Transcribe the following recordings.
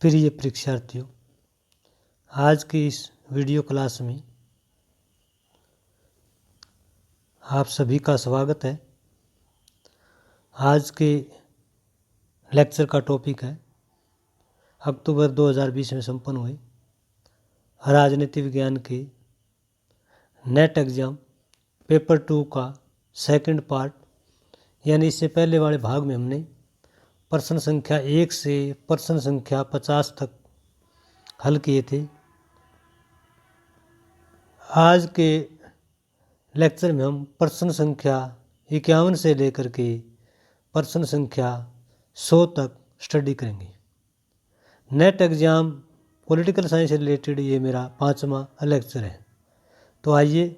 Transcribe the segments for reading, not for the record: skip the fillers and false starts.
प्रिय परीक्षार्थियों, आज की इस वीडियो क्लास में आप सभी का स्वागत है। आज के लेक्चर का टॉपिक है अक्टूबर 2020 में संपन्न हुए राजनीति विज्ञान के नेट एग्ज़ाम पेपर 2 का सेकंड पार्ट, यानी इससे पहले वाले भाग में हमने प्रश्न संख्या 1 से प्रश्न संख्या 50 तक हल किए थे। आज के लेक्चर में हम प्रश्न संख्या 51 से लेकर के प्रश्न संख्या 100 तक स्टडी करेंगे। नेट एग्ज़ाम पॉलिटिकल साइंस से रिलेटेड ये मेरा 5वां लेक्चर है। तो आइए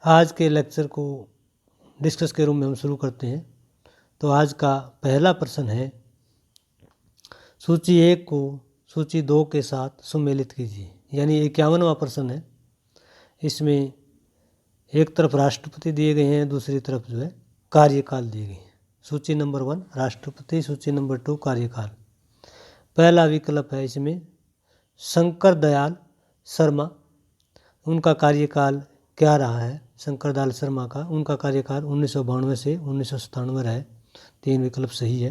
आज के लेक्चर को डिस्कस के रूम में हम शुरू करते हैं। तो आज का पहला प्रश्न है, सूची 1 को सूची 2 के साथ सम्मिलित कीजिए। यानी 51वां प्रश्न है। इसमें एक तरफ राष्ट्रपति दिए गए हैं, दूसरी तरफ जो है कार्यकाल दिए गए हैं। सूची नंबर 1 राष्ट्रपति, सूची नंबर 2 कार्यकाल। पहला विकल्प है इसमें शंकर दयाल शर्मा, उनका कार्यकाल क्या रहा है? शंकर दयाल शर्मा का उनका कार्यकाल 1992 से 1997 रहा है। 3 विकल्प सही है।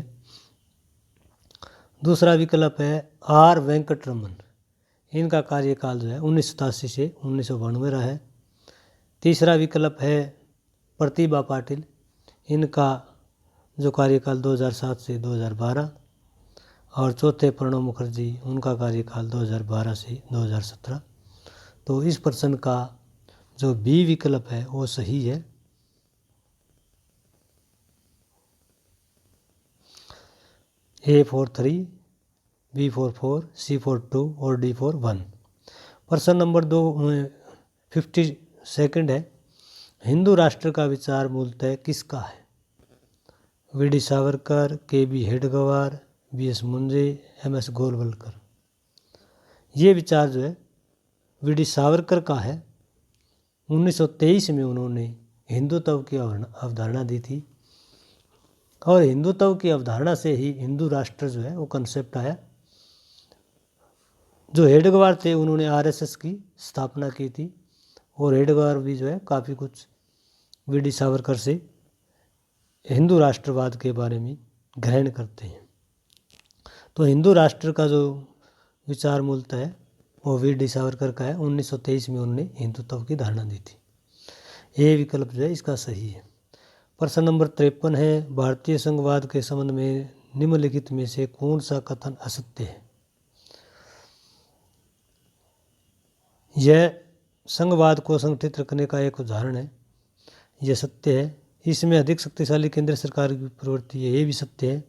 दूसरा विकल्प है आर वेंकटरमन, इनका कार्यकाल जो है 1987 से 1992 रहा है। तीसरा विकल्प है प्रतिभा पाटिल, इनका जो कार्यकाल 2007 से 2012। और चौथे प्रणब मुखर्जी, उनका कार्यकाल 2012 से 2017। तो इस प्रश्न का जो बी विकल्प है वो सही है। A for 3, B for 4, C for 2 और D for 1। प्रश्न नंबर 52 है, हिंदू राष्ट्र का विचार मूलतः किसका है? V D. Savarkar, K B. Hedgewar, B S. Moonje, M S. Golwalkar. ये विचार जो है वी.डी. सावरकर का है। 1923 में उन्होंने हिंदुत्व की अवधारणा दी थी और हिंदुत्व की अवधारणा से ही हिंदू राष्ट्र जो है वो कंसेप्ट आया। जो हेडगेवार थे उन्होंने आरएसएस की स्थापना की थी और हेडगेवार भी जो है काफ़ी कुछ वी.डी. सावरकर से हिंदू राष्ट्रवाद के बारे में ग्रहण करते हैं। तो हिंदू राष्ट्र का जो विचार मूलतः है वो वी.डी. सावरकर का है। 1923 में उन्होंने हिंदुत्व की धारणा दी थी। ये विकल्प जो है इसका सही है। प्रश्न नंबर 53 है, भारतीय संघवाद के संबंध में निम्नलिखित में से कौन सा कथन असत्य है? यह संघवाद को संगठित रखने का एक उदाहरण है, यह सत्य है। इसमें अधिक शक्तिशाली केंद्र सरकार की प्रवृत्ति है, ये भी सत्य है।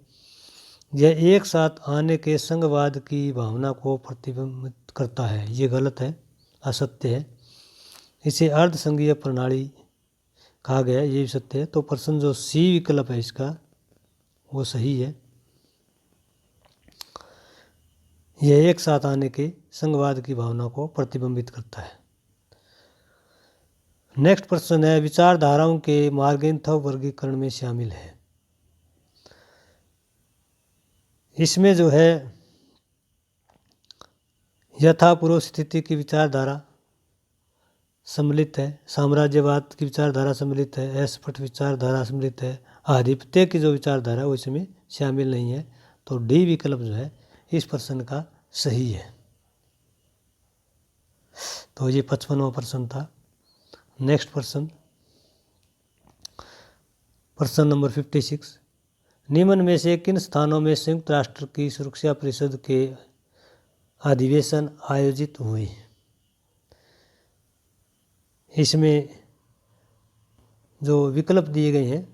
यह एक साथ आने के संघवाद की भावना को प्रतिबिंबित करता है, ये गलत है, असत्य है। इसे अर्ध संघीय प्रणाली कहा गया है, ये भी सत्य है। तो प्रश्न जो सी विकल्प है इसका वो सही है। यह एक साथ आने के संघवाद की भावना को प्रतिबिंबित करता है। नेक्स्ट प्रश्न है, विचारधाराओं के मार्गेंथव वर्गीकरण में शामिल है। इसमें जो है यथापूर्व स्थिति की विचारधारा सम्मिलित है, साम्राज्यवाद की विचारधारा सम्मिलित है, अस्पष्ट विचारधारा सम्मिलित है, आधिपत्य की जो विचारधारा है वो इसमें शामिल नहीं है। तो डी विकल्प जो है इस प्रश्न का सही है। तो ये 55वां प्रश्न था। नेक्स्ट प्रश्न, प्रश्न नंबर 56, निम्न में से किन स्थानों में संयुक्त राष्ट्र की सुरक्षा परिषद के अधिवेशन आयोजित हुए? इसमें जो विकल्प दिए गए हैं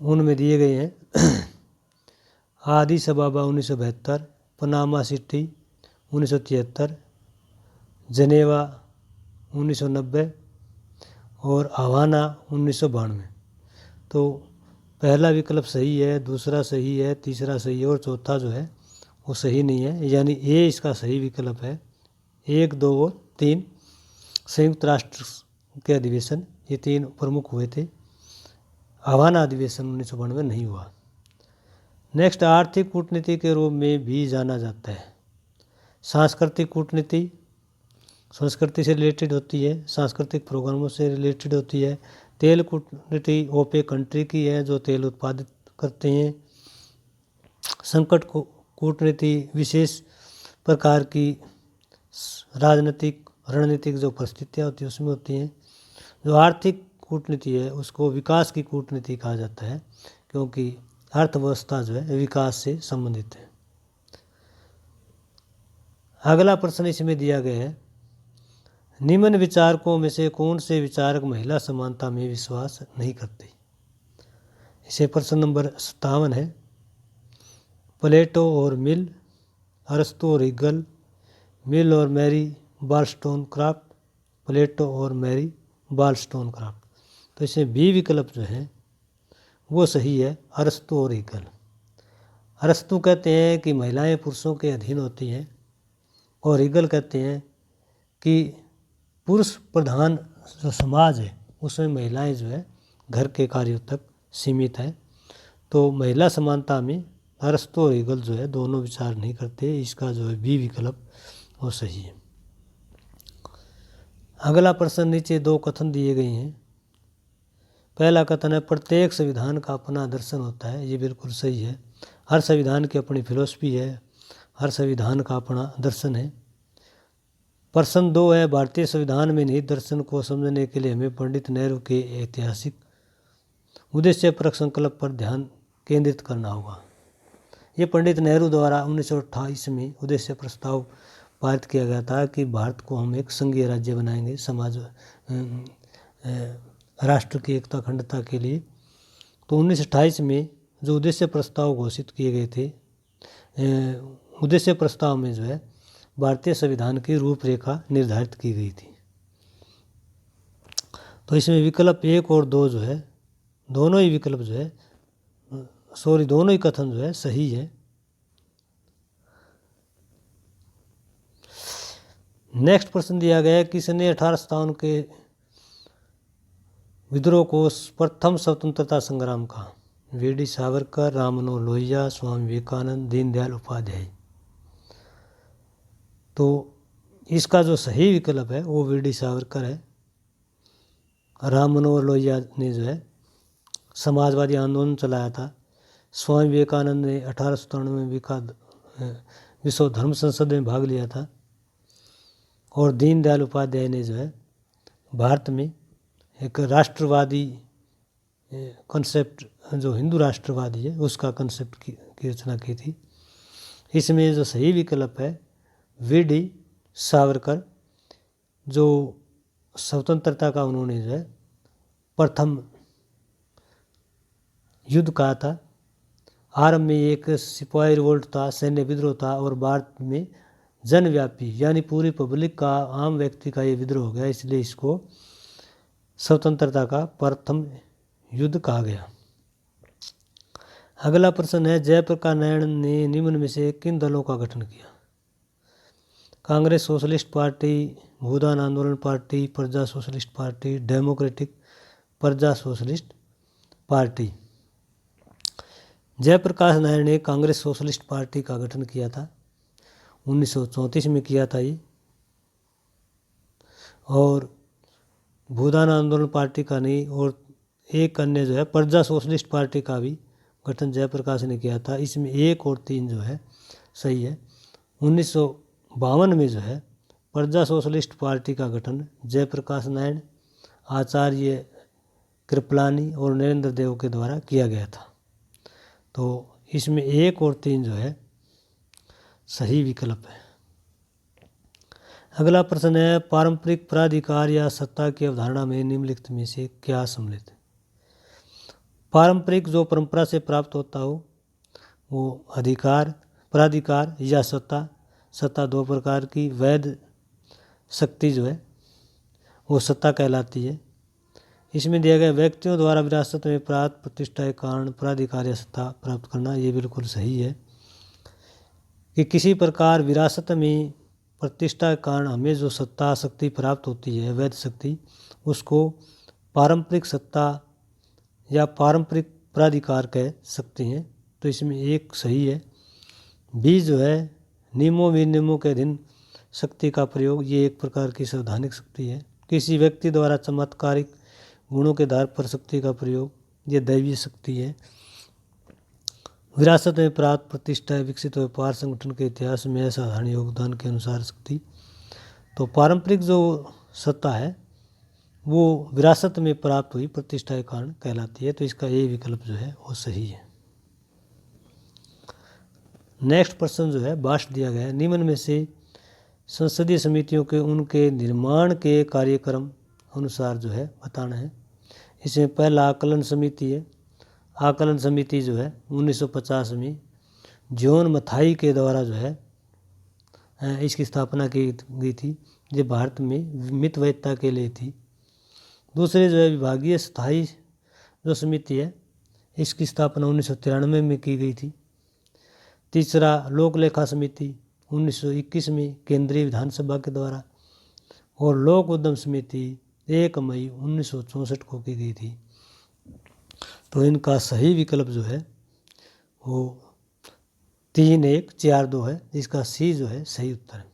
उनमें दिए गए हैं आदिस अबाबा 1972, पनामा सिटी 1973, जनेवा 1990 और हवाना 1992। तो पहला विकल्प सही है, दूसरा सही है, तीसरा सही है और चौथा जो है वो सही नहीं है। यानी ए इसका सही विकल्प है। 1, 2 और 3 संयुक्त राष्ट्र के अधिवेशन ये 3 प्रमुख हुए थे। हवाना अधिवेशन 1992 नहीं हुआ। नेक्स्ट, आर्थिक कूटनीति के रूप में भी जाना जाता है। सांस्कृतिक कूटनीति संस्कृति से रिलेटेड होती है, सांस्कृतिक प्रोग्रामों से रिलेटेड होती है। तेल कूटनीति ओपेक कंट्री की है जो तेल उत्पादित करते हैं। संकट कूटनीति विशेष प्रकार की राजनीतिक रणनीतिक जो परिस्थितियाँ होती है उसमें होती हैं। जो आर्थिक कूटनीति है उसको विकास की कूटनीति कहा जाता है, क्योंकि अर्थव्यवस्था जो है विकास से संबंधित है। अगला प्रश्न इसमें दिया गया है, निम्न विचारकों में से कौन से विचारक महिला समानता में विश्वास नहीं करते। इसे प्रश्न नंबर 57 है। प्लेटो और मिल, अरस्तु और हीगल, मिल और मैरी वॉलस्टोनक्राफ्ट, प्लेटो और मैरी वॉलस्टोनक्राफ्ट। तो इसमें बी विकल्प जो है वो सही है, अरस्तु और हीगल। अरस्तु कहते हैं कि महिलाएं पुरुषों के अधीन होती हैं, और हीगल कहते हैं कि पुरुष प्रधान जो समाज है उसमें महिलाएं जो है घर के कार्यों तक सीमित हैं। तो महिला समानता में अरस्तु और हीगल जो है दोनों विचार नहीं करते। इसका जो है बी विकल्प वो सही है। अगला प्रश्न, नीचे दो कथन दिए गए हैं। पहला कथन है, प्रत्येक संविधान का अपना दर्शन होता है। ये बिल्कुल सही है। हर संविधान की अपनी फिलॉसफी है, हर संविधान का अपना दर्शन है। प्रश्न 2 है, भारतीय संविधान में निहित दर्शन को समझने के लिए हमें पंडित नेहरू के ऐतिहासिक उद्देश्यपरक संकल्प पर ध्यान केंद्रित करना होगा। ये पंडित नेहरू द्वारा 1928 में उद्देश्य प्रस्ताव पारित किया गया था कि भारत को हम एक संघीय राज्य बनाएंगे समाज राष्ट्र की एकता अखंडता के लिए। तो 1928 में जो उद्देश्य प्रस्ताव घोषित किए गए थे, उद्देश्य प्रस्ताव में जो है भारतीय संविधान की रूपरेखा निर्धारित की गई थी। तो इसमें विकल्प 1 और 2 जो है दोनों ही विकल्प जो है दोनों ही कथन जो है सही है। नेक्स्ट प्रश्न दिया गया है, किसने 1857 के विद्रोह को प्रथम स्वतंत्रता संग्राम कहा। वीडी सावरकर, राम मनोहर लोहिया, स्वामी विवेकानंद, दीनदयाल उपाध्याय। तो इसका जो सही विकल्प है वो वीडी सावरकर है। राम मनोहर लोहिया ने जो है समाजवादी आंदोलन चलाया था। स्वामी विवेकानंद ने 1897 में विश्व धर्म संसद में भाग लिया था। और दीनदयाल उपाध्याय ने जो है भारत में एक राष्ट्रवादी कॉन्सेप्ट जो हिंदू राष्ट्रवादी है उसका कॉन्सेप्ट की रचना की थी। इसमें जो सही विकल्प है वीडी सावरकर, जो स्वतंत्रता का उन्होंने जो है प्रथम युद्ध कहा था। आरंभ में एक सिपाही रिवोल्ट था, सैन्य विद्रोह था, और भारत में जनव्यापी यानी पूरी पब्लिक का, आम व्यक्ति का ये विद्रोह हो गया, इसलिए इसको स्वतंत्रता का प्रथम युद्ध कहा गया। अगला प्रश्न है, जयप्रकाश नारायण ने निम्न में से किन दलों का गठन किया। कांग्रेस सोशलिस्ट पार्टी, भूदान आंदोलन पार्टी, प्रजा सोशलिस्ट पार्टी, डेमोक्रेटिक प्रजा सोशलिस्ट पार्टी। जयप्रकाश नारायण ने कांग्रेस सोशलिस्ट पार्टी का गठन किया था, 1934 में किया था ये। और भूदान आंदोलन पार्टी का नहीं, और एक अन्य जो है प्रजा सोशलिस्ट पार्टी का भी गठन जयप्रकाश ने किया था। इसमें 1 और 3 जो है सही है। 1952 में जो है प्रजा सोशलिस्ट पार्टी का गठन जयप्रकाश नारायण, आचार्य कृपलानी और नरेंद्र देव के द्वारा किया गया था। तो इसमें 1 और 3 जो है सही विकल्प है। अगला प्रश्न है, पारंपरिक प्राधिकार या सत्ता की अवधारणा में निम्नलिखित में से क्या सम्मिलित है। पारंपरिक जो परंपरा से प्राप्त होता हो वो अधिकार, प्राधिकार या सत्ता। सत्ता 2 प्रकार की, वैध शक्ति जो है वो सत्ता कहलाती है। इसमें दिया गया व्यक्तियों द्वारा विरासत में प्राप्त प्रतिष्ठा के कारण प्राधिकार या सत्ता प्राप्त करना, ये बिल्कुल सही है कि किसी प्रकार विरासत में प्रतिष्ठा के कारण हमें जो सत्ता शक्ति प्राप्त होती है, वैध शक्ति, उसको पारंपरिक सत्ता या पारंपरिक प्राधिकार कह सकते हैं। तो इसमें एक सही है। बी जो है नियमों विनियमों के अधीन शक्ति का प्रयोग, ये एक प्रकार की संवैधानिक शक्ति है। किसी व्यक्ति द्वारा चमत्कारिक गुणों के आधार पर शक्ति का प्रयोग, ये दैवीय शक्ति है। विरासत में प्राप्त प्रतिष्ठा विकसित व्यापार संगठन के इतिहास में असाधारण योगदान के अनुसार शक्ति। तो पारंपरिक जो सत्ता है वो विरासत में प्राप्त हुई प्रतिष्ठा के कारण कहलाती है। तो इसका ये विकल्प जो है वो सही है। नेक्स्ट प्रश्न जो है भाष्य दिया गया है, निम्न में से संसदीय समितियों के उनके निर्माण के कार्यक्रम अनुसार जो है बताना है। इसमें पहला आकलन समिति है। आकलन समिति जो है 1950 में जॉन मथाई के द्वारा जो है इसकी स्थापना की गई थी, जो भारत में मितवैधता के लिए थी। दूसरे जो है विभागीय स्थायी जो समिति है, इसकी स्थापना 1993 में की गई थी। तीसरा लोक लेखा समिति 1921 में केंद्रीय विधानसभा के द्वारा, और लोक उद्यम समिति 1 मई 1964 को की गई थी। तो इनका सही विकल्प जो है वो 3142 है। इसका सी जो है सही उत्तर है।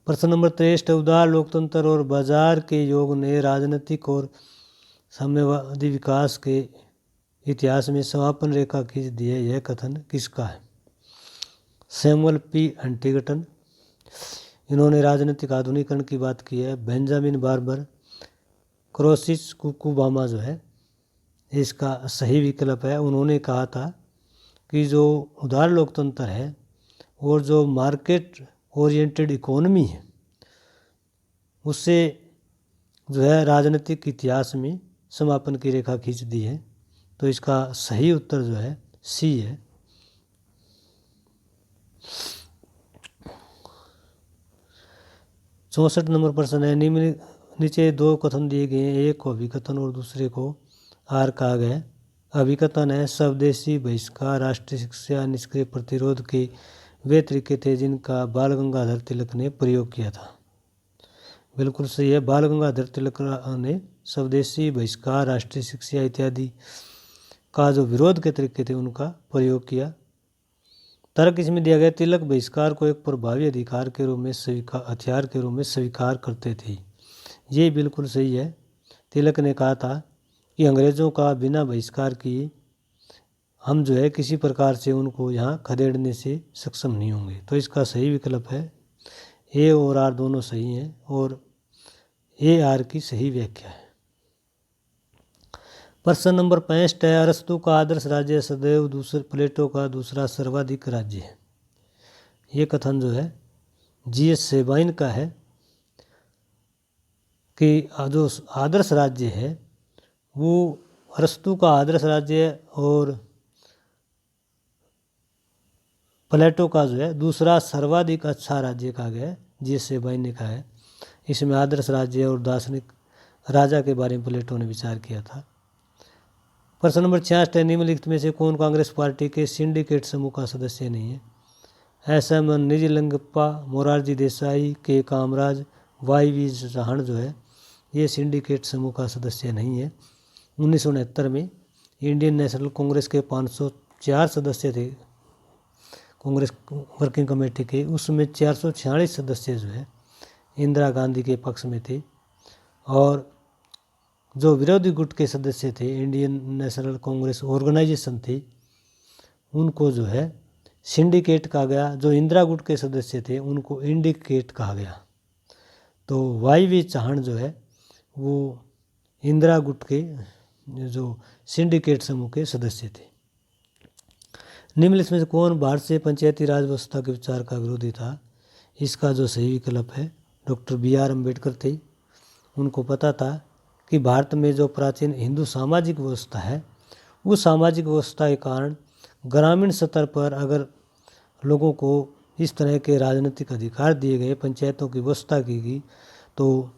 प्रश्न नंबर 63, उदार लोकतंत्र और बाजार के योग ने राजनीतिक और साम्यवादी विकास के इतिहास में समापन रेखा खींच दी है, यह कथन किसका है? सैमुअल पी हंटिंगटन, इन्होंने राजनीतिक आधुनिकीकरण की बात की है। बेंजामिन बार्बर, क्रोसिस कुकुबामा जो है इसका सही विकल्प है। उन्होंने कहा था कि जो उदार लोकतंत्र है और जो मार्केट ओरिएंटेड इकोनॉमी है उससे जो है राजनीतिक इतिहास में समापन की रेखा खींच दी है। तो इसका सही उत्तर जो है सी है। चौसठ नंबर प्रश्न है, निम्न नीचे दो कथन दिए गए हैं, एक को अभिकथन और दूसरे को आर कहा गया है। अभिकथन है स्वदेशी बहिष्कार राष्ट्रीय शिक्षा निष्क्रिय प्रतिरोध के वे तरीके थे जिनका बाल गंगाधर तिलक ने प्रयोग किया था। बिल्कुल सही है। बाल गंगाधर तिलक ने स्वदेशी बहिष्कार राष्ट्रीय शिक्षा इत्यादि का जो विरोध के तरीके थे उनका प्रयोग किया। तर्क इसमें दिया गया, तिलक बहिष्कार को एक प्रभावी अधिकार के रूप में हथियार के रूप में स्वीकार करते थे। ये बिल्कुल सही है। तिलक ने कहा था कि अंग्रेज़ों का बिना बहिष्कार किए हम जो है किसी प्रकार से उनको यहाँ खदेड़ने से सक्षम नहीं होंगे। तो इसका सही विकल्प है। ए और आर दोनों सही हैं और ए आर की सही व्याख्या है। प्रश्न नंबर 65 है, अरस्तु का आदर्श राज्य सदैव प्लेटो का दूसरा सर्वाधिक राज्य है। ये कथन जो है जीएस सेबाइन का है कि जो आदर्श राज्य है वो अरस्तु का आदर्श राज्य है और प्लेटो का जो है दूसरा सर्वाधिक अच्छा राज्य कहा गया है। जीएस सेबाइन ने कहा है। इसमें आदर्श राज्य और दार्शनिक राजा के बारे में प्लेटो ने विचार किया था। प्रश्न नंबर 66 है, निम्नलिखित में से कौन कांग्रेस पार्टी के सिंडिकेट समूह का सदस्य नहीं है? एसएम निजलिंगप्पा, मोरारजी देसाई, के कामराज, वाई.वी. चौहान जो है ये सिंडिकेट समूह का सदस्य नहीं है। 1969 में इंडियन नेशनल कांग्रेस के 504 सदस्य थे कांग्रेस वर्किंग कमेटी के, उसमें 446 सदस्य जो है इंदिरा गांधी के पक्ष में थे और जो विरोधी गुट के सदस्य थे इंडियन नेशनल कांग्रेस ऑर्गेनाइजेशन थी उनको जो है सिंडिकेट कहा गया। जो इंदिरा गुट के सदस्य थे उनको इंडिकेट कहा गया। तो वाई.वी. चौहान जो है वो इंदिरा गुट के जो सिंडिकेट समूह के सदस्य थे। निम्नलिखित में से कौन भारत से पंचायती राज व्यवस्था के विचार का विरोधी था? इसका जो सही विकल्प है डॉक्टर बी.आर. अम्बेडकर थे। उनको पता था कि भारत में जो प्राचीन हिंदू सामाजिक व्यवस्था है उस सामाजिक व्यवस्था के कारण ग्रामीण स्तर पर अगर लोगों को इस तरह के राजनीतिक अधिकार दिए गए, पंचायतों की व्यवस्था की गई, तो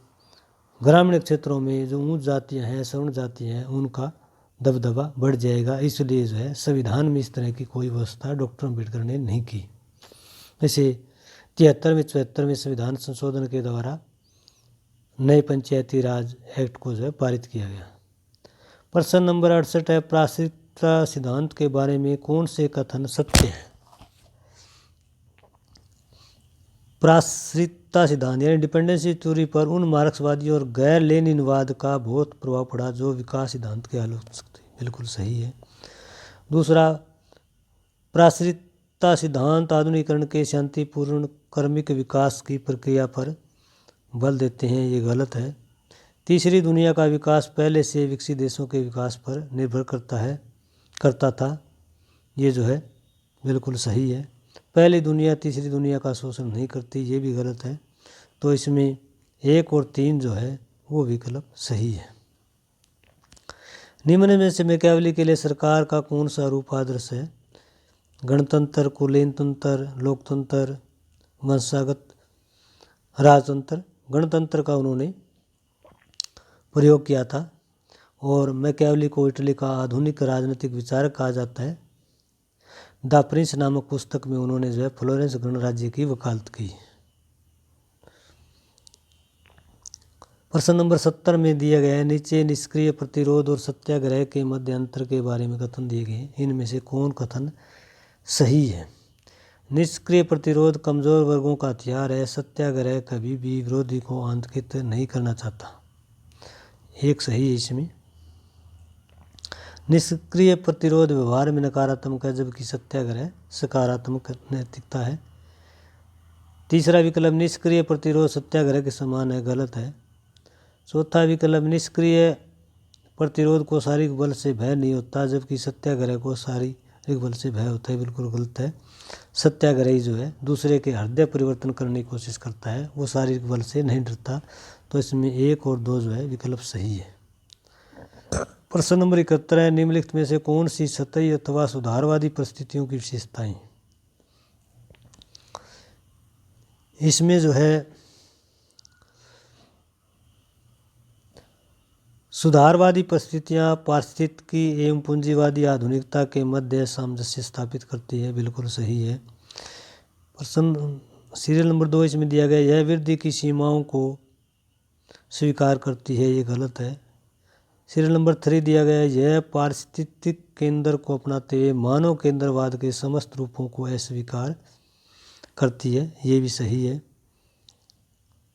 ग्रामीण क्षेत्रों में जो ऊंच जातियां हैं, सवर्ण जातियां हैं, उनका दबदबा बढ़ जाएगा। इसलिए जो है संविधान में इस तरह की कोई व्यवस्था डॉक्टर अम्बेडकर ने नहीं की। वैसे 73वें 74वें संविधान संशोधन के द्वारा नए पंचायती राज एक्ट को जो है पारित किया गया। प्रश्न नंबर 68 है, प्रायश्चित्ता सिद्धांत के बारे में कौन से कथन सत्य हैं? प्रायश्चित्ता सिद्धांत यानी डिपेंडेंसी थ्योरी पर उन मार्क्सवादी और गैर लेनिनवाद का बहुत प्रभाव पड़ा जो विकास सिद्धांत के आलोचक थे। बिल्कुल सही है। दूसरा, प्रायश्चित्ता सिद्धांत आधुनिकीकरण के शांतिपूर्ण कर्मिक विकास की प्रक्रिया पर बल देते हैं, ये गलत है। तीसरी, दुनिया का विकास पहले से विकसित देशों के विकास पर निर्भर करता था, ये जो है बिल्कुल सही है। पहली दुनिया तीसरी दुनिया का शोषण नहीं करती, ये भी गलत है। तो इसमें 1 और 3 जो है वो विकल्प सही है। निम्न में से मैकियावेली के लिए सरकार का कौन सा रूप आदर्श है? गणतंत्र, कुलीन तंत्र, लोकतंत्र, वंशागत राजतंत्र। गणतंत्र का उन्होंने प्रयोग किया था और मैकियावेली को इटली का आधुनिक राजनीतिक विचारक कहा जाता है। द प्रिंस नामक पुस्तक में उन्होंने जो है फ्लोरेंस गणराज्य की वकालत की। प्रश्न नंबर 70 में दिया गया है, नीचे निष्क्रिय प्रतिरोध और सत्याग्रह के मध्य अंतर के बारे में कथन दिए गए हैं। इनमें से कौन कथन सही है? निष्क्रिय प्रतिरोध कमजोर वर्गों का हथियार है। सत्याग्रह कभी भी विरोधी को आतंकित नहीं करना चाहता, एक सही है इसमें। निष्क्रिय प्रतिरोध व्यवहार में नकारात्मक है जबकि सत्याग्रह सकारात्मक नैतिकता है। तीसरा विकल्प, निष्क्रिय प्रतिरोध सत्याग्रह के समान है, गलत है। चौथा विकल्प, निष्क्रिय प्रतिरोध को शारीरिक बल से भय नहीं होता जबकि सत्याग्रह को शारीरिक बल से भय होता है, बिल्कुल गलत है। सत्याग्रही जो है दूसरे के हृदय परिवर्तन करने की कोशिश करता है, वो शारीरिक बल से नहीं डरता। तो इसमें 1 और 2 जो है विकल्प सही है। प्रश्न नंबर 71 है, निम्नलिखित में से कौन सी सतही अथवा सुधारवादी परिस्थितियों की विशेषताएं? इसमें जो है सुधारवादी परिस्थितियां पारिस्थितिकी एवं पूंजीवादी आधुनिकता के मध्य सामंजस्य स्थापित करती है, बिल्कुल सही है। प्रश्न सीरियल नंबर 2 इसमें दिया गया, यह वृद्धि की सीमाओं को स्वीकार करती है, ये गलत है। सीरियल नंबर 3 दिया गया, यह पारिस्थितिक केंद्र को अपनाते हुए मानव केंद्रवाद के समस्त रूपों को अस्वीकार करती है, ये भी सही है।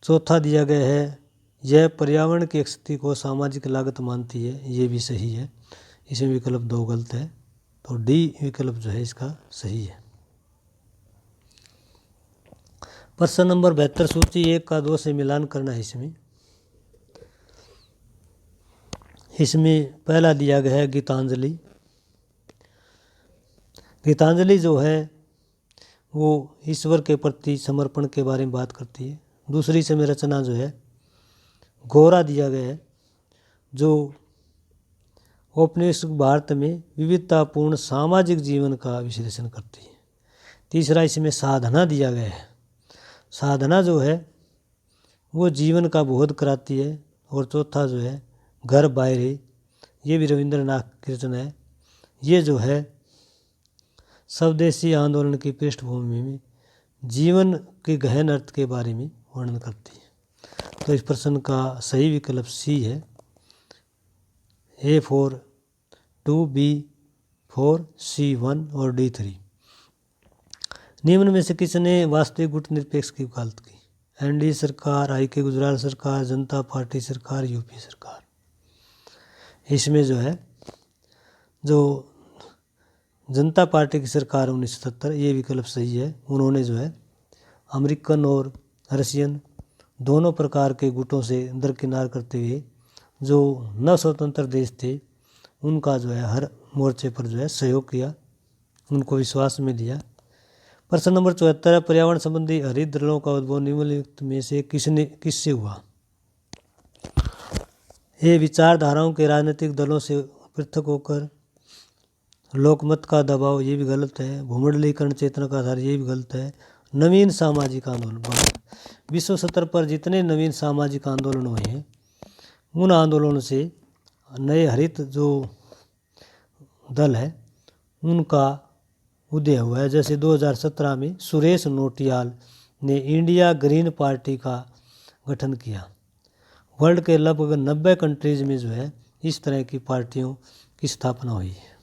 चौथा दिया गया है, यह पर्यावरण की स्थिति को सामाजिक लागत मानती है, ये भी सही है। इसमें विकल्प 2 गलत है, तो डी विकल्प जो है इसका सही है। प्रश्न नंबर 72 सूची 1 का 2 से मिलान करना है। इसमें पहला दिया गया है गीतांजलि। गीतांजलि जो है वो ईश्वर के प्रति समर्पण के बारे में बात करती है। दूसरी समय रचना जो है गोरा दिया गया है जो औपनिवेशिक भारत में विविधतापूर्ण सामाजिक जीवन का विश्लेषण करती है। तीसरा इसमें साधना दिया गया है। साधना जो है वो जीवन का बोध कराती है। और चौथा जो है घर बाहरी, ये भी रविंद्रनाथ की रचना है। ये जो है स्वदेशी आंदोलन की पृष्ठभूमि में जीवन के गहन अर्थ के बारे में वर्णन करती है। तो इस प्रश्न का सही विकल्प सी है, A4, 2B4, C1 और D3। निम्न में से किसने वास्तविक गुट निरपेक्ष की वकालत की? एनडीए सरकार, आई.के. गुजराल सरकार, जनता पार्टी सरकार, यूपी सरकार। इसमें जो है जो जनता पार्टी की सरकार 1977, ये विकल्प सही है। उन्होंने जो है अमेरिकन और रशियन दोनों प्रकार के गुटों से दरकिनार करते हुए जो न स्वतंत्र देश थे उनका जो है हर मोर्चे पर जो है सहयोग किया, उनको विश्वास में लिया। प्रश्न नंबर 74, पर्यावरण संबंधी हरित दलों का उद्भव निम्नलिखित में से किससे हुआ? ये विचारधाराओं के राजनीतिक दलों से पृथक होकर, लोकमत का दबाव, ये भी गलत है। भूमंडलीकरण चेतना का आधार, ये भी गलत है। नवीन सामाजिक आंदोलन, विश्व स्तर पर जितने नवीन सामाजिक आंदोलन हुए हैं उन आंदोलनों से नए हरित जो दल है उनका उदय हुआ है। जैसे 2017 में सुरेश नोटियाल ने इंडिया ग्रीन पार्टी का गठन किया। वर्ल्ड के लगभग 90 कंट्रीज में जो है इस तरह की पार्टियों की स्थापना हुई है।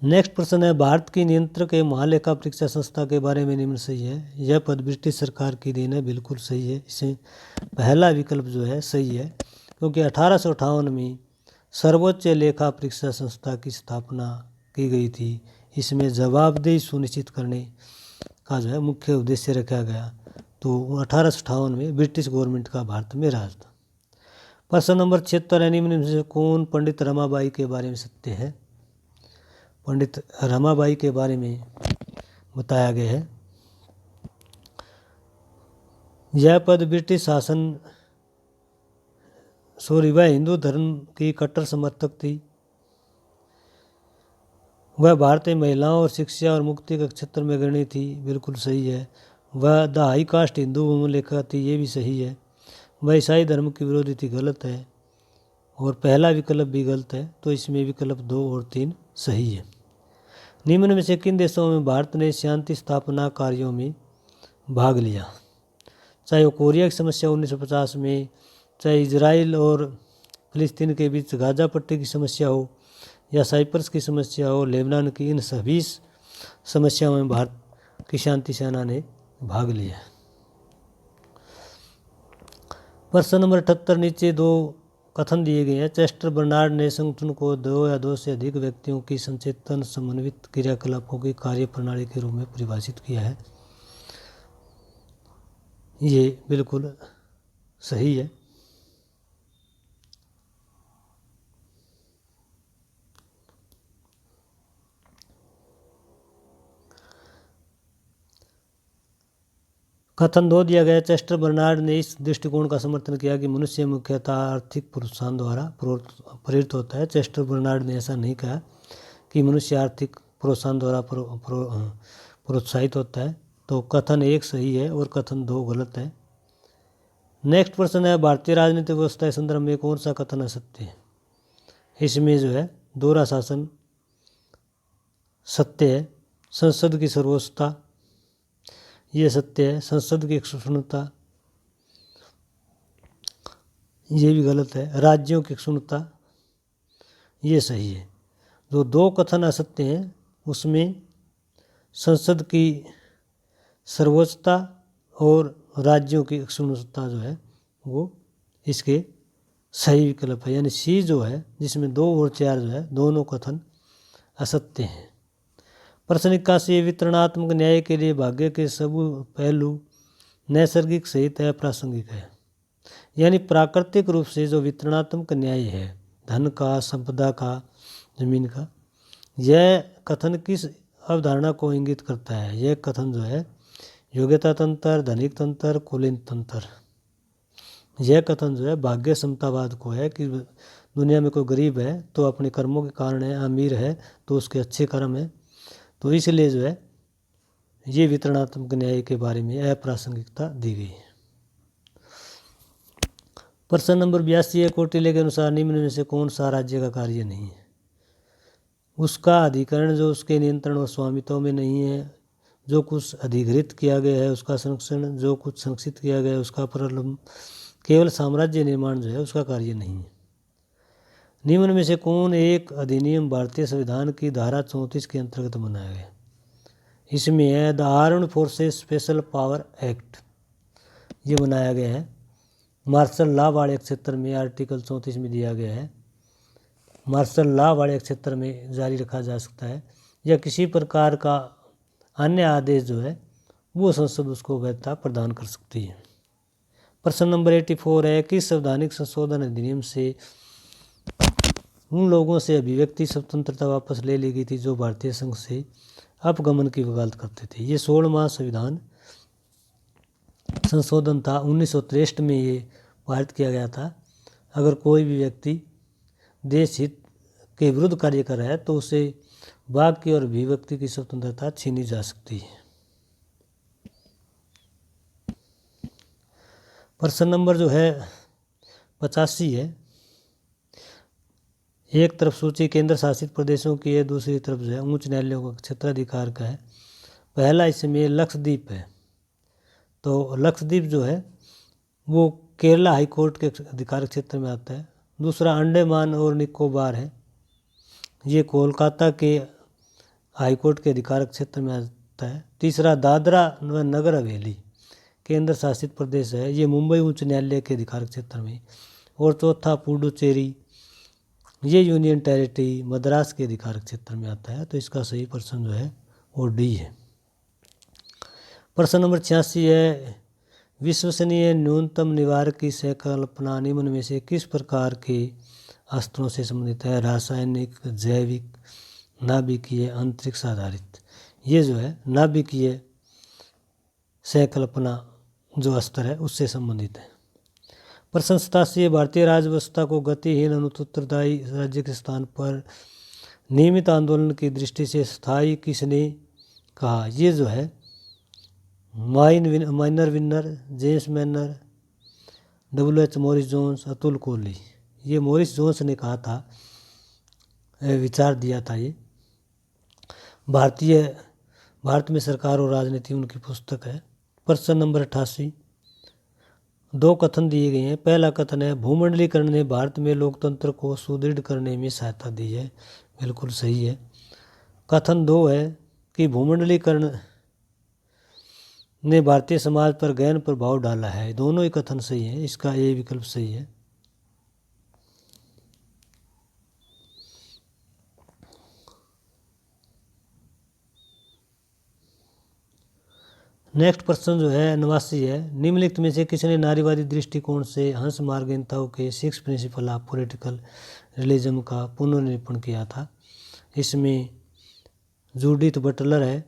नेक्स्ट प्रश्न है, भारत की नियंत्रक एवं महालेखा परीक्षा संस्था के बारे में निम्न सही है। यह पद ब्रिटिश सरकार की देन है, बिल्कुल सही है। इसमें पहला विकल्प जो है सही है, क्योंकि 1858 में सर्वोच्च लेखा परीक्षा संस्था की स्थापना की गई थी। इसमें जवाबदेही सुनिश्चित करने का जो है मुख्य उद्देश्य रखा गया। तो 1858 में ब्रिटिश गवर्नमेंट का भारत में राज था। प्रश्न नंबर 76 निम्न में से कौन पंडित रमाबाई के बारे में सत्य है। पंडित रमाबाई के बारे में बताया गया है, यह पद ब्रिटिश शासन वह हिंदू धर्म की कट्टर समर्थक थी। वह भारतीय महिलाओं और शिक्षा और मुक्ति के क्षेत्र में अग्रणी थी, बिल्कुल सही है। वह the high cast Hindu woman लेखा थी, ये भी सही है। वह ईसाई धर्म की विरोधी थी, गलत है। और पहला विकल्प भी गलत है, तो इसमें विकल्प 2 और 3 सही है। निम्न में से किन देशों में भारत ने शांति स्थापना कार्यों में भाग लिया। चाहे वो कोरिया की समस्या 1950 में, चाहे इजराइल और फिलिस्तीन के बीच गाजा पट्टी की समस्या हो, या साइप्रस की समस्या हो, लेबनान की, इन सभी समस्याओं में भारत की शांति सेना ने भाग लिया। प्रश्न नंबर 78 नीचे 2 कथन दिए गए हैं। चेस्टर बर्नार्ड ने संगठन को 2 या 2 से अधिक व्यक्तियों की संचेतन समन्वित क्रियाकलापों की कार्य प्रणाली के रूप में परिभाषित किया है। ये बिल्कुल सही है। कथन 2 दिया गया, चेस्टर बर्नार्ड ने इस दृष्टिकोण का समर्थन किया कि मनुष्य मुख्यतः आर्थिक प्रोत्साहन द्वारा प्रेरित होता है। चेस्टर बर्नार्ड ने ऐसा नहीं कहा कि मनुष्य आर्थिक प्रोत्साहन द्वारा प्रोत्साहित होता है। तो कथन 1 सही है और कथन 2 गलत है। नेक्स्ट प्रश्न है, भारतीय राजनीतिक व्यवस्था के संदर्भ में कौन सा कथन असत्य है। इसमें जो है दोहरा शासन सत्य है। संसद की सर्वोच्चता ये सत्य है। संसद की एकशुन्नता ये भी गलत है। राज्यों की एकशुन्नता ये सही है। जो 2 कथन असत्य हैं उसमें संसद की सर्वोच्चता और राज्यों की एकशुन्नता जो है वो इसके सही विकल्प है, यानी सी जो है जिसमें 2 और 4 जो है दोनों कथन असत्य हैं। प्रश्न 81, वितरणात्मक न्याय के लिए भाग्य के सब पहलू नैसर्गिक सहित अप्रासंगिक है। यानी प्राकृतिक रूप से जो वितरणात्मक न्याय है, धन का, संपदा का, जमीन का, यह कथन किस अवधारणा को इंगित करता है। यह कथन जो है योग्यता तंत्र, धनिक तंत्र, कुलीन तंत्र, यह कथन जो है भाग्य समतावाद को है कि दुनिया में कोई गरीब है तो अपने कर्मों के कारण है, अमीर है तो उसके अच्छे कर्म है, तो इसलिए जो है ये वितरणात्मक न्याय के बारे में अप्रासंगिकता दी गई है। प्रश्न नंबर 82 है, कौटिल्य के अनुसार निम्न में से कौन सा राज्य का कार्य नहीं है। उसका अधिकरण जो उसके नियंत्रण और स्वामित्व में नहीं है, जो कुछ अधिग्रहित किया गया है उसका संरक्षण, जो कुछ संरक्षित किया गया है उसका प्रलंब, केवल साम्राज्य निर्माण जो है उसका कार्य नहीं है। निम्न में से कौन एक अधिनियम भारतीय संविधान की धारा 34 के अंतर्गत बनाया गया। इसमें है the armed forces special power act, ये बनाया गया है। मार्शल लॉ वाले क्षेत्र में आर्टिकल 34 में दिया गया है, मार्शल लॉ वाले क्षेत्र में जारी रखा जा सकता है, या किसी प्रकार का अन्य आदेश जो है वो संसद उसको वैधता प्रदान कर सकती है। प्रश्न नंबर 84 है, किस संवैधानिक संशोधन अधिनियम से उन लोगों से अभिव्यक्ति स्वतंत्रता वापस ले ली गई थी जो भारतीय संघ से अपगमन की वकालत करते थे। ये 16वां संविधान संशोधन था, 1963 में ये पारित किया गया था। अगर कोई भी व्यक्ति देश हित के विरुद्ध कार्य कर रहा है तो उसे वाक की और अभिव्यक्ति की स्वतंत्रता छीनी जा सकती है। प्रश्न नंबर जो है 85 है, एक तरफ सूची केंद्र शासित प्रदेशों की है, दूसरी तरफ जो है उच्च न्यायालयों का क्षेत्राधिकार का है। पहला इसमें लक्षद्वीप है, तो लक्षद्वीप जो है वो केरला हाई कोर्ट के अधिकार क्षेत्र में आता है। दूसरा अंडमान और निकोबार है, ये कोलकाता के हाईकोर्ट के अधिकारक क्षेत्र में आता है। तीसरा दादरा व नगर हवेली केंद्र शासित प्रदेश है, ये मुंबई उच्च न्यायालय के अधिकारक क्षेत्र में। और चौथा पुडुचेरी, ये यूनियन टेरिटरी मद्रास के अधिकारक क्षेत्र में आता है। तो इसका सही प्रश्न जो है वो डी है। प्रश्न नंबर 86 है, विश्वसनीय न्यूनतम निवारक की संकल्पना निम्न में से किस प्रकार के अस्त्रों से संबंधित है? रासायनिक, जैविक, नाभिकीय, अंतरिक्ष आधारित। ये जो है नाभिकीय संकल्पना जो अस्त्र है उससे संबंधित है। प्रश्न 87, भारतीय राज्य व्यवस्था को गतिहीन अनुत्तरदायी राज्य के स्थान पर नियमित आंदोलन की दृष्टि से स्थायी किसने कहा? ये जो है Myron Weiner, James Manor, WH Morris Jones, Atul Kohli. ये मॉरिस जोन्स ने कहा था, विचार दिया था। ये भारत में सरकार और राजनीति उनकी पुस्तक है। प्रश्न नंबर 88, दो कथन दिए गए हैं। पहला कथन है भूमंडलीकरण ने भारत में लोकतंत्र को सुदृढ़ करने में सहायता दी है, बिल्कुल सही है। कथन 2 है कि भूमंडलीकरण ने भारतीय समाज पर गहन प्रभाव डाला है। दोनों ही कथन सही हैं, इसका ए विकल्प सही है। नेक्स्ट प्रश्न जो है 89 है, निम्नलिखित में से किसने नारीवादी दृष्टिकोण से हंस मार्गेंताओ के 6 प्रिंसिपल ऑफ पॉलिटिकल रियलिज्म का पुनर्निरूपण किया था? इसमें जूडिथ बटलर है,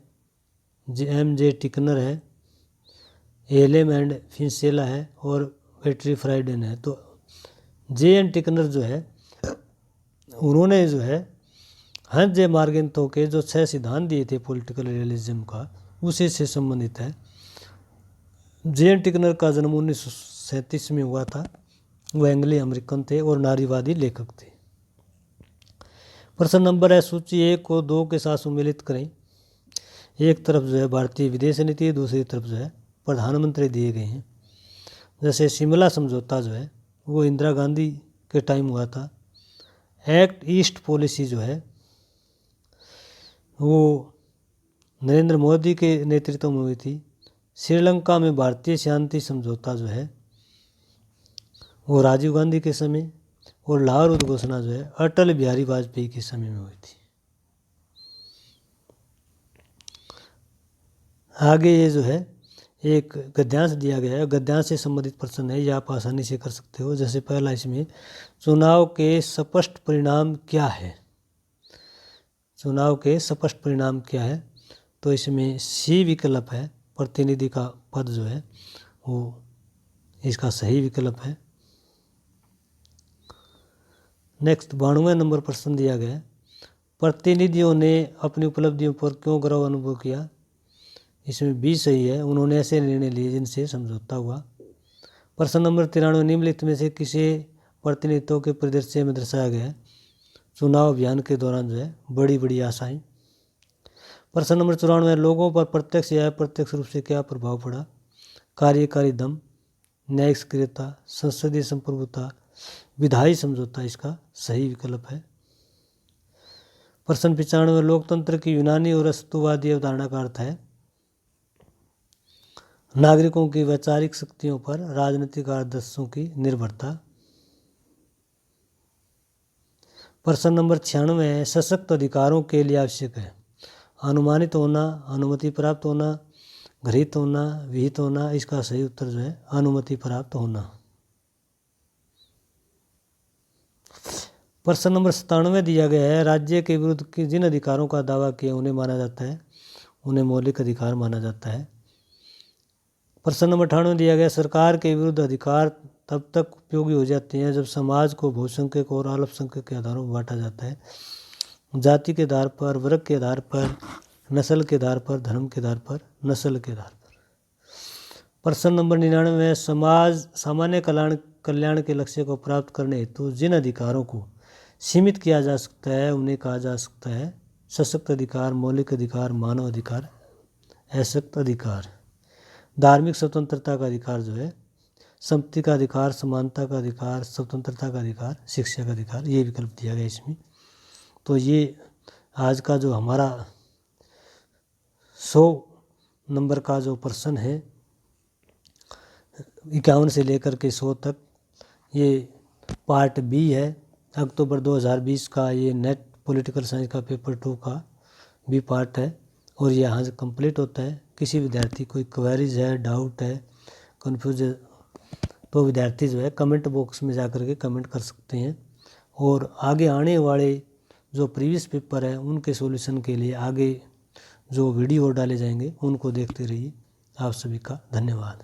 MJ टिकनर है, एलेम एंड फिंसेला है और पेट्री फ्राइडन है। तो JN टिकनर जो है उन्होंने जो है हंस जे मार्गेंताओ के जो 6 सिद्धांत दिए थे पॉलिटिकल रियलिज्म का, उसी से संबंधित है। JN टिकनर का जन्म 1937 में हुआ था। वो एंग्लो अमेरिकन थे और नारीवादी लेखक थे। प्रश्न नंबर है, सूची 1 को 2 के साथ सम्मिलित करें। एक तरफ जो है भारतीय विदेश नीति, दूसरी तरफ जो है प्रधानमंत्री दिए गए हैं। जैसे शिमला समझौता जो है वो इंदिरा गांधी के टाइम हुआ था। एक्ट ईस्ट पॉलिसी जो है वो नरेंद्र मोदी के नेतृत्व में हुई थी। श्रीलंका में भारतीय शांति समझौता जो है वो राजीव गांधी के समय, और लाहौर उद्घोषणा जो है अटल बिहारी वाजपेयी के समय में हुई थी। आगे ये जो है एक गद्यांश दिया गया है, गद्यांश से संबंधित प्रश्न है, ये आप आसानी से कर सकते हो। जैसे पहला इसमें चुनाव के स्पष्ट परिणाम क्या है? चुनाव के स्पष्ट परिणाम क्या है? तो इसमें C विकल्प है, प्रतिनिधि का पद जो है वो इसका सही विकल्प है। नेक्स्ट 92 नंबर प्रश्न दिया गया है, प्रतिनिधियों ने अपनी उपलब्धियों पर क्यों गर्व अनुभव किया? इसमें B सही है, उन्होंने ऐसे निर्णय लिए जिनसे समझौता हुआ। प्रश्न नंबर 93, निम्नलिखित में से किसे प्रतिनिधित्व के परिदृश्य में दर्शाया गया है? चुनाव अभियान के दौरान जो है बड़ी बड़ी आशाएं। प्रश्न नंबर 94, लोगों पर प्रत्यक्ष या अप्रत्यक्ष रूप से क्या प्रभाव पड़ा? कार्यकारी दम, न्यायिक सक्रियता, संसदीय संप्रभुता, विधायी समझौता इसका सही विकल्प है। प्रश्न 95, लोकतंत्र की यूनानी और अस्तुवादी अवधारणा का अर्थ है नागरिकों की वैचारिक शक्तियों पर राजनीतिक आदर्शों की निर्भरता। प्रश्न नंबर 96 है, सशक्त अधिकारों के लिए आवश्यक है अनुमानित होना, अनुमति प्राप्त होना, गृहीत होना, विहित होना। इसका सही उत्तर जो है अनुमति प्राप्त होना। प्रश्न नंबर 97 दिया गया है, राज्य के विरुद्ध जिन अधिकारों का दावा किया उन्हें माना जाता है, उन्हें मौलिक अधिकार माना जाता है। प्रश्न नंबर 98 दिया गया, सरकार के विरुद्ध अधिकार तब तक उपयोगी हो जाते हैं जब समाज को बहुसंख्यक और अल्पसंख्यक के आधारों पर बांटा जाता है, जाति के आधार पर, वर्ग के आधार पर, नस्ल के आधार पर, धर्म के आधार पर, नस्ल के आधार पर। प्रश्न नंबर 99, समाज सामान्य कल्याण के लक्ष्य को प्राप्त करने हेतु जिन अधिकारों को सीमित किया जा सकता है उन्हें कहा जा सकता है सशक्त अधिकार, मौलिक अधिकार, मानव अधिकार, अशक्त अधिकार। धार्मिक स्वतंत्रता का अधिकार जो है, संपत्ति का अधिकार, समानता का अधिकार, स्वतंत्रता का अधिकार, शिक्षा का अधिकार, ये विकल्प दिया गया इसमें। तो ये आज का जो हमारा 100 नंबर का जो प्रश्न है 51 से लेकर के 100 तक, ये पार्ट बी है। अक्टूबर 2020 का ये नेट पॉलिटिकल साइंस का पेपर 2 का बी पार्ट है और ये यहाँ से कंप्लीट होता है। किसी विद्यार्थी कोई क्वेरीज है, डाउट है, कन्फ्यूज है, तो विद्यार्थी जो है कमेंट बॉक्स में जाकर के कमेंट कर सकते हैं। और आगे आने वाले जो प्रीवियस पेपर है उनके सॉल्यूशन के लिए आगे जो वीडियो डाले जाएंगे उनको देखते रहिए। आप सभी का धन्यवाद।